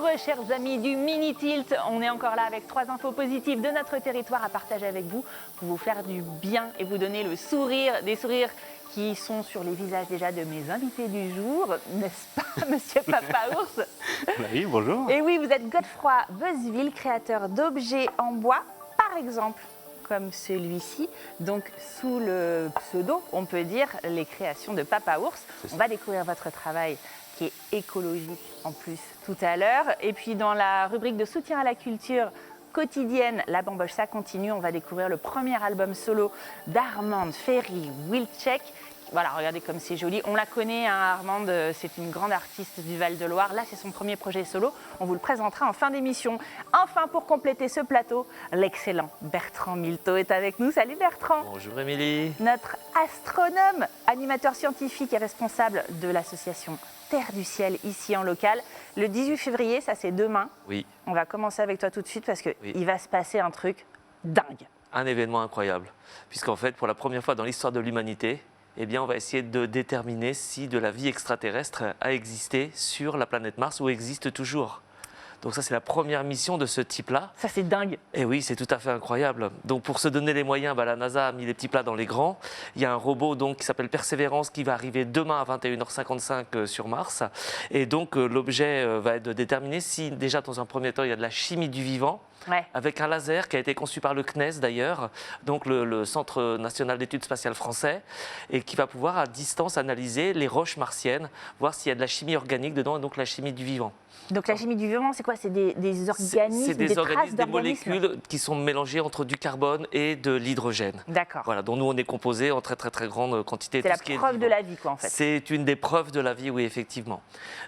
Bonjour chers amis du Mini Tilt, on est encore là avec 3 infos positives de notre territoire à partager avec vous pour vous faire du bien et vous donner le sourire, des sourires qui sont sur les visages déjà de mes invités du jour, n'est-ce pas Monsieur Papa Ours? Oui, bonjour. Et oui, vous êtes Godefroy Beuzeville, créateur d'objets en bois, par exemple comme celui-ci, donc sous le pseudo, on peut dire, les créations de Papa Ours. On va découvrir votre travail qui est écologique en plus tout à l'heure. Et puis dans la rubrique de soutien à la culture quotidienne, La Bamboche, ça continue. On va découvrir le premier album solo d'Armande Ferry-Wilczek. Voilà, regardez comme c'est joli. On la connaît, hein, Armande, c'est une grande artiste du Val-de-Loire. Là, c'est son premier projet solo. On vous le présentera en fin d'émission. Enfin, pour compléter ce plateau, l'excellent Bertrand Milteau est avec nous. Salut Bertrand. Bonjour Émilie. Notre astronome, animateur scientifique et responsable de l'association Terre du Ciel, ici en local. Le 18 février, ça c'est demain. Oui. On va commencer avec toi tout de suite parce qu'il va se passer un truc dingue. Un événement incroyable, puisqu'en fait, pour la première fois dans l'histoire de l'humanité, eh bien, on va essayer de déterminer si de la vie extraterrestre a existé sur la planète Mars ou existe toujours. Donc ça, c'est la première mission de ce type-là. Ça, c'est dingue. Et oui, c'est tout à fait incroyable. Donc pour se donner les moyens, la NASA a mis les petits plats dans les grands. Il y a un robot donc, qui s'appelle Persévérance qui va arriver demain à 21h55 sur Mars. Et donc l'objet va être de déterminer si déjà dans un premier temps, il y a de la chimie du vivant. Ouais. Avec un laser qui a été conçu par le CNES d'ailleurs, donc le Centre national d'études spatiales français, et qui va pouvoir à distance analyser les roches martiennes, voir s'il y a de la chimie organique dedans et donc la chimie du vivant. Donc la chimie du vivant, c'est quoi? C'est des organismes, c'est des organismes, des d'organismes molécules qui sont mélangées entre du carbone et de l'hydrogène. D'accord. Voilà, dont nous on est composé en très grande quantité. C'est la preuve de la vie, quoi, en fait. C'est une des preuves de la vie, oui, effectivement.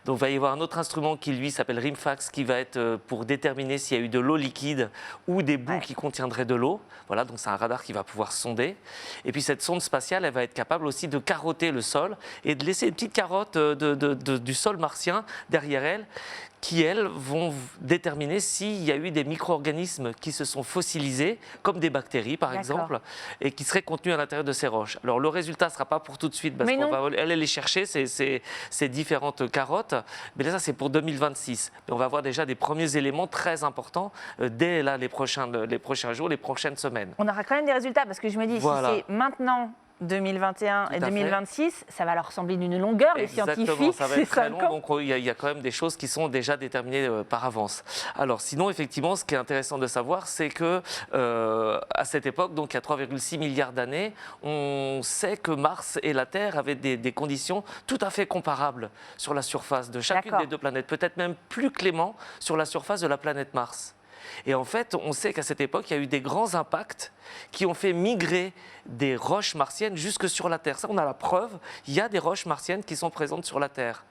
Donc il va y avoir un autre instrument qui, lui, s'appelle RIMFAX, qui va être pour déterminer s'il y a eu de l'eau liquide ou des boues qui contiendraient de l'eau. Voilà, donc c'est un radar qui va pouvoir sonder. Et puis cette sonde spatiale, elle va être capable aussi de carotter le sol et de laisser une petite carotte du sol martien derrière elle, qui, elles, vont déterminer s'il y a eu des micro-organismes qui se sont fossilisés, comme des bactéries, par exemple, et qui seraient contenus à l'intérieur de ces roches. Alors, le résultat ne sera pas pour tout de suite, parce qu'on va aller les chercher, ces différentes carottes. Mais là, ça, c'est pour 2026. Mais on va avoir déjà des premiers éléments très importants dès là, les prochains jours, les prochaines semaines. On aura quand même des résultats, parce que je me dis, voilà. si c'est maintenant 2021 et 2026, ça va leur sembler d'une longueur, les scientifiques, ça va être très long, donc il y a quand même des choses qui sont déjà déterminées par avance. Alors sinon, effectivement, ce qui est intéressant de savoir, c'est que à cette époque, donc il y a 3,6 milliards d'années, on sait que Mars et la Terre avaient des conditions tout à fait comparables sur la surface de chacune des deux planètes, peut-être même plus clément sur la surface de la planète Mars. Et en fait, on sait qu'à cette époque, il y a eu des grands impacts qui ont fait migrer des roches martiennes jusque sur la Terre. Ça, on a la preuve, il y a des roches martiennes qui sont présentes sur la Terre.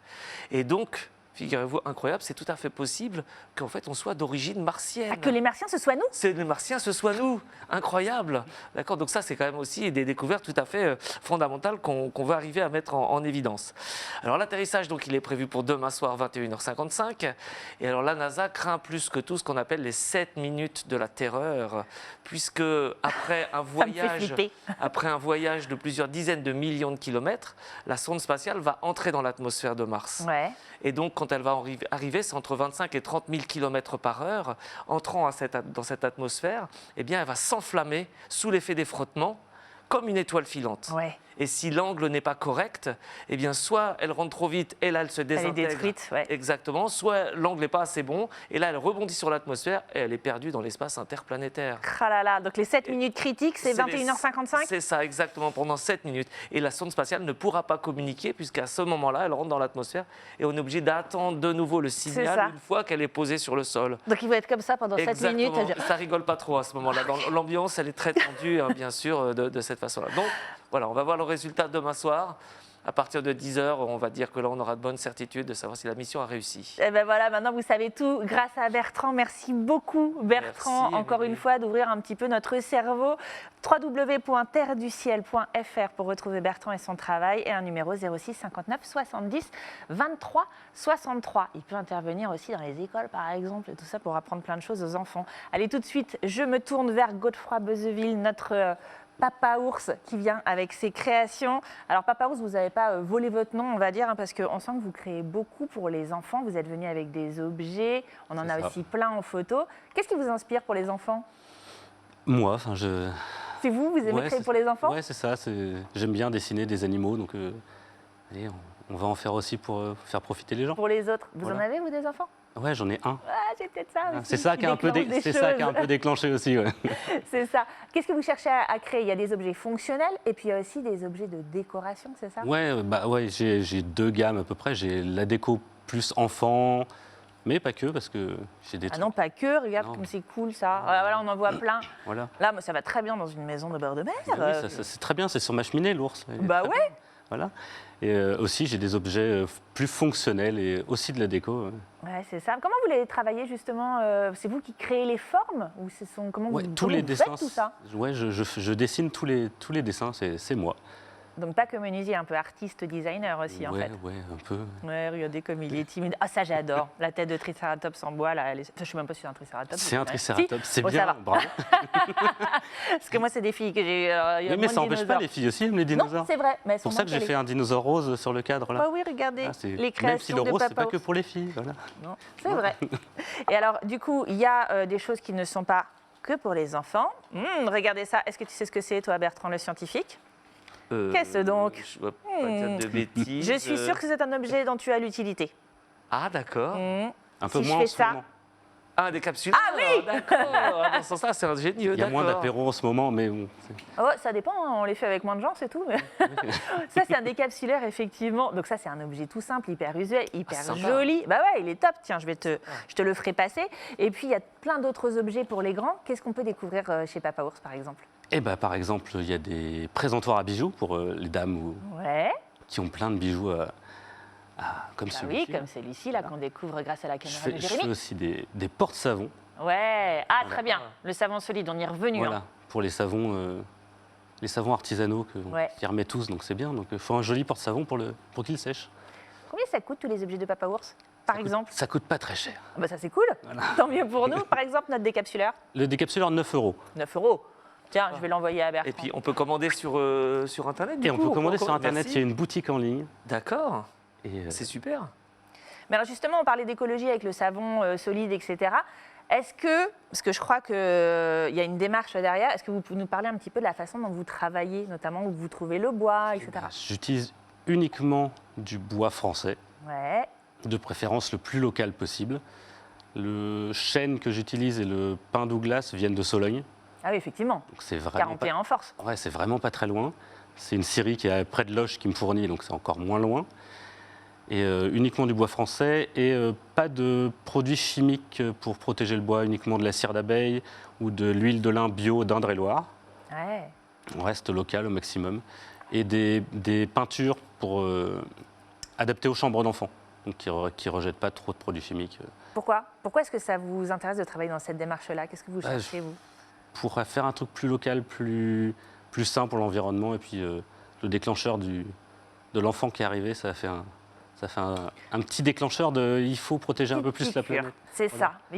Et donc, figurez-vous, incroyable, c'est tout à fait possible qu'en fait, on soit d'origine martienne. Ah, que les Martiens, ce soit nous? C'est les Martiens, ce soit nous. Incroyable. D'accord. Donc ça, c'est quand même aussi des découvertes tout à fait fondamentales qu'on va arriver à mettre en évidence. Alors l'atterrissage, donc, il est prévu pour demain soir, 21h55. Et alors la NASA craint plus que tout ce qu'on appelle les 7 minutes de la terreur, puisque après un voyage de plusieurs dizaines de millions de kilomètres, la sonde spatiale va entrer dans l'atmosphère de Mars. Ouais. Et donc, quand elle va arriver, c'est entre 25 et 30 000 km par heure. Entrant dans cette atmosphère, eh bien, elle va s'enflammer sous l'effet des frottements, comme une étoile filante. Ouais. Et si l'angle n'est pas correct, eh bien, soit elle rentre trop vite et là, elle se désintègre. Elle est détruite, ouais. Exactement. Soit l'angle n'est pas assez bon et là, elle rebondit sur l'atmosphère et elle est perdue dans l'espace interplanétaire. Ah là là, donc les 7 minutes critiques, c'est 21h55 ? C'est ça, exactement, pendant 7 minutes. Et la sonde spatiale ne pourra pas communiquer puisqu'à ce moment-là, elle rentre dans l'atmosphère et on est obligé d'attendre de nouveau le signal une fois qu'elle est posée sur le sol. Donc il va être comme ça pendant 7 minutes. Ça rigole pas trop à ce moment-là. L'ambiance, elle est très tendue, hein, bien sûr, de cette façon-là. Donc, voilà, on va voir le résultat demain soir. À partir de 10h, on va dire que là, on aura de bonnes certitudes de savoir si la mission a réussi. Et ben voilà, maintenant vous savez tout grâce à Bertrand. Merci beaucoup Bertrand, Merci, encore une fois, d'ouvrir un petit peu notre cerveau. www.terreduciel.fr pour retrouver Bertrand et son travail et un numéro 06 59 70 23 63. Il peut intervenir aussi dans les écoles par exemple et tout ça pour apprendre plein de choses aux enfants. Allez, tout de suite, je me tourne vers Godefroy Beuzeville, notre Papa Ours qui vient avec ses créations. Alors Papa Ours, vous n'avez pas volé votre nom, on va dire, hein, parce qu'on sent que vous créez beaucoup pour les enfants. Vous êtes venu avec des objets, on en a aussi plein en photo. Qu'est-ce qui vous inspire pour les enfants? Moi, C'est vous aimez créer pour les enfants? Ouais, c'est ça. J'aime bien dessiner des animaux, donc allez, on va en faire aussi pour faire profiter les gens. Pour les autres. Vous Voilà. en avez, vous, des enfants? Ouais, j'en ai un. Ah, j'ai peut-être ça aussi. C'est ça qui a un peu déclenché aussi. Ouais. C'est ça. Qu'est-ce que vous cherchez à créer? Il y a des objets fonctionnels et puis il y a aussi des objets de décoration, c'est ça? Ouais, j'ai deux gammes à peu près. J'ai la déco plus enfant, mais pas que, parce que j'ai des Ah trucs. non, pas que. Regarde Non. comme c'est cool ça. Ah, voilà, on en voit plein. Voilà. Là, moi, ça va très bien dans une maison de bord de mer. Oui, c'est très bien, c'est sur ma cheminée, l'ours. Il est Bah très ouais. bien. Voilà. Et aussi, j'ai des objets plus fonctionnels et aussi de la déco. Ouais, c'est ça. Comment vous les travaillez justement? C'est vous qui créez les formes ou comment Ouais, vous, tous comment les vous dessins. faites tout ça? Ouais, je dessine tous les dessins, c'est moi. Donc pas que menuisier, un peu artiste, designer aussi en Ouais, fait. ouais, un peu. Ouais, regardez comme il est timide. Ah ça j'adore. La tête de Triceratops en bois là. Enfin, je sais même pas si c'est un Triceratops. C'est un Ouais. Triceratops, Si c'est Bon, ça bien, va. bravo. Parce que moi c'est des filles que j'ai. Il y a Oui, mais moins ça de n'empêche pas, dinosaures. les filles aussi aiment les Non, dinosaures. c'est vrai. Mais elles C'est pour sont ça que j'ai moins fait un dinosaure rose sur le cadre là. Ah oui, regardez Ah, les même si créations le de rose, c'est Papa pas que Ours. pour les filles. Voilà. Non, c'est vrai. Et alors, du coup, il y a des choses qui ne sont pas que pour les enfants. Regardez ça. Est-ce que tu sais ce que c'est, toi, Bertrand, le scientifique? Qu'est-ce donc? Je ne dois pas dire de bêtises. Je suis sûre que c'est un objet dont tu as l'utilité. Ah, d'accord. Un peu Si je moins fais en ce ça. moment. Ah, des capsules. Ah oui D'accord. Ah, dans ce sens-là, c'est ingénieux. Il y a moins d'accord. d'apéros en ce moment, mais bon. Oh, ça dépend, hein, on les fait avec moins de gens, c'est tout. Ça, c'est un décapsuleur, effectivement. Donc ça, c'est un objet tout simple, hyper usuel, hyper sympa. joli. Bah ouais, il est top. Tiens, je te le ferai passer. Et puis, il y a plein d'autres objets pour les grands. Qu'est-ce qu'on peut découvrir chez Papa Ours, par exemple? Et par exemple, il y a des présentoirs à bijoux pour les dames Ouais. qui ont plein de bijoux comme Bah celui-ci. oui, comme celui-ci, là, qu'on découvre grâce à la Je caméra fais, de je fais Jérémy. aussi des porte-savons. Ouais. Ah, très bien. Le savon solide, on y est revenu. Voilà, Hein. pour les savons artisanaux Ouais. qui remet tous, donc c'est bien. Donc il faut un joli porte-savon pour qu'il sèche. Combien ça coûte, tous les objets de Papa Ours, par exemple? Ça coûte pas très cher. Ah bah ça, c'est cool. Tant mieux pour nous. Par exemple, notre décapsuleur, Le décapsuleur, 9 €. 9 €. Tiens, je vais l'envoyer à Bertrand. Et puis, on peut commander sur Internet. Et du on coup, peut commander sur Internet, Merci. il y a une boutique en ligne. D'accord. Et, C'est super. Mais alors justement, on parlait d'écologie avec le savon solide, etc. Est-ce que, parce que je crois qu'il y a une démarche derrière, est-ce que vous pouvez nous parler un petit peu de la façon dont vous travaillez, notamment où vous trouvez le bois, etc. J'utilise uniquement du bois français, Ouais, de préférence le plus local possible. Le chêne que j'utilise et le pin Douglas viennent de Sologne. ah oui, effectivement, Donc c'est vraiment 41 en force. ouais, c'est vraiment pas très loin. C'est une scierie qui est près de Loches qui me fournit, donc c'est encore moins loin. Et uniquement du bois français et pas de produits chimiques pour protéger le bois, uniquement de la cire d'abeille ou de l'huile de lin bio d'Indre-et-Loire. Ouais. On reste local au maximum. Et des peintures pour adaptées aux chambres d'enfants, donc qui ne rejettent pas trop de produits chimiques. Pourquoi est-ce que ça vous intéresse de travailler dans cette démarche-là? Qu'est-ce que vous cherchez, vous? Pour faire un truc plus local, plus sain pour l'environnement. Et puis le déclencheur de l'enfant qui est arrivé, ça fait un petit déclencheur il faut protéger un peu plus la planète. C'est Voilà. ça.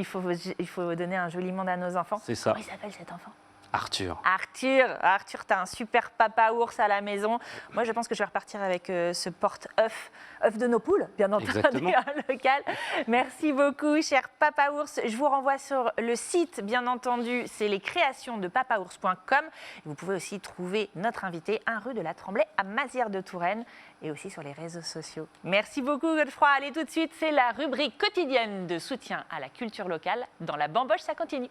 Il faut donner un joli monde à nos enfants. C'est ça. Comment il s'appelle cet enfant? Arthur. Arthur, t'as un super papa ours à la maison. Moi, je pense que je vais repartir avec ce porte-œuf, œuf de nos poules, bien entendu, Exactement. local. Merci beaucoup, cher papa ours. Je vous renvoie sur le site, bien entendu, c'est lescréationsdepapaours.com. Vous pouvez aussi trouver notre invité, 1 rue de la Tremblay à Mazières-de-Touraine, et aussi sur les réseaux sociaux. Merci beaucoup, Godefroy. Allez, tout de suite, c'est la rubrique quotidienne de soutien à la culture locale. Dans la Bamboche, ça continue.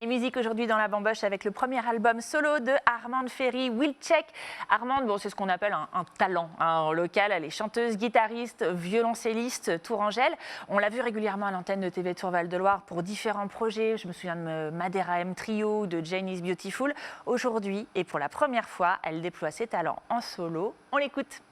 Et musique aujourd'hui dans la Bamboche avec le premier album solo de Armande Ferry, Wilczek. Armande, bon, c'est ce qu'on appelle un talent en local. Elle est chanteuse, guitariste, violoncelliste, tourangelle. On l'a vue régulièrement à l'antenne de TV Tour Val-de-Loire pour différents projets. Je me souviens de Madeira M Trio, de Jane is Beautiful. Aujourd'hui, et pour la première fois, elle déploie ses talents en solo. On l'écoute.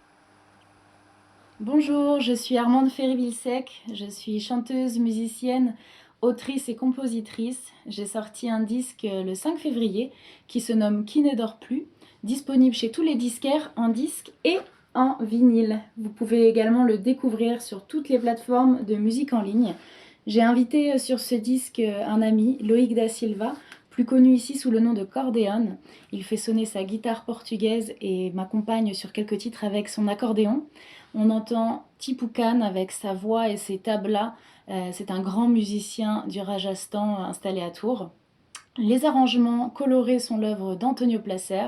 Bonjour, je suis Armande Ferry-Wilczek, je suis chanteuse, musicienne, autrice et compositrice. J'ai sorti un disque le 5 février qui se nomme Qui ne dort plus, disponible chez tous les disquaires en disque et en vinyle. Vous pouvez également le découvrir sur toutes les plateformes de musique en ligne. J'ai invité sur ce disque un ami, Loïc da Silva, plus connu ici sous le nom de Cordéon. Il fait sonner sa guitare portugaise et m'accompagne sur quelques titres avec son accordéon. On entend Tipucan avec sa voix et ses tablas. C'est un grand musicien du Rajasthan installé à Tours. Les arrangements colorés sont l'œuvre d'Antonio Placer.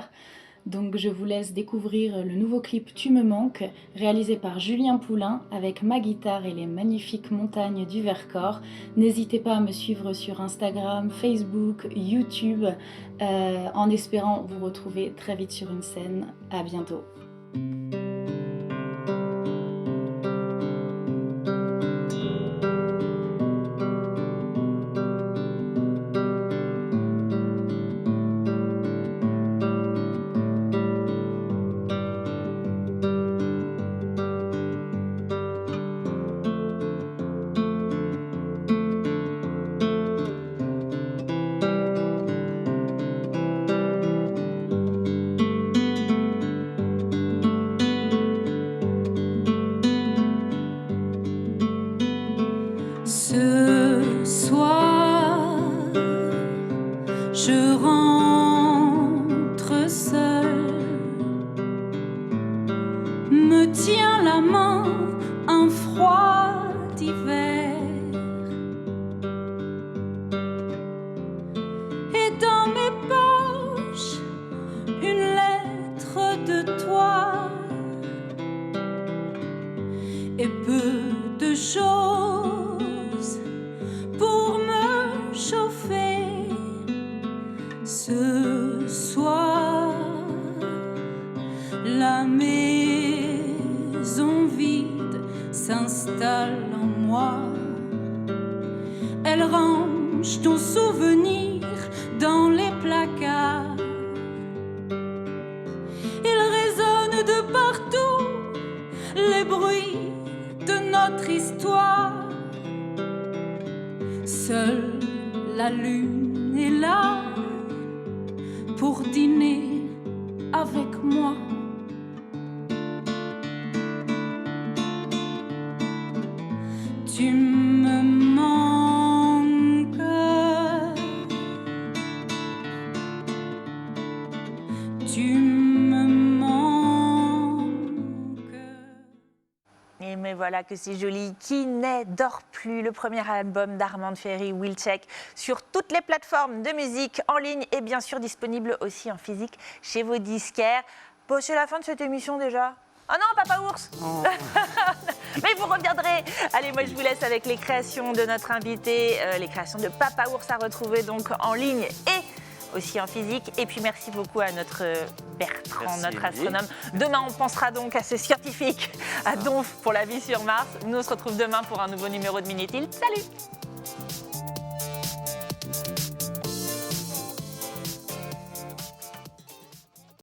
Donc je vous laisse découvrir le nouveau clip Tu me manques, réalisé par Julien Poulain avec ma guitare et les magnifiques montagnes du Vercors. N'hésitez pas à me suivre sur Instagram, Facebook, YouTube, en espérant vous retrouver très vite sur une scène. À bientôt. Ce soir, je rentre seule, me tient la main un froid d'hiver, et dans mes poches une lettre de toi et peu de choses pour me chauffer. Ce soir, la maison vide s'installe en moi. Elle range ton souvenir dans les placards. Il résonne de partout les bruits de notre histoire. Seule la lune est là pour dîner avec moi. Tu me manques, tu me manques. Et mais voilà que c'est joli. Qui ne dort plus, le premier album d'Armand Ferry, Will Check, sur toutes les plateformes de musique en ligne et bien sûr disponible aussi en physique chez vos disquaires. Bon, c'est la fin de cette émission déjà. Oh non, Papa Ours. Oh. Mais vous reviendrez. Allez, moi je vous laisse avec les créations de notre invité, les créations de Papa Ours à retrouver donc en ligne et aussi en physique. Et puis merci beaucoup à notre Bertrand, Merci, notre Émilie. astronome. Demain, on pensera donc à ce scientifique, à Donf pour la vie sur Mars. Nous, on se retrouve demain pour un nouveau numéro de Minitil. Salut!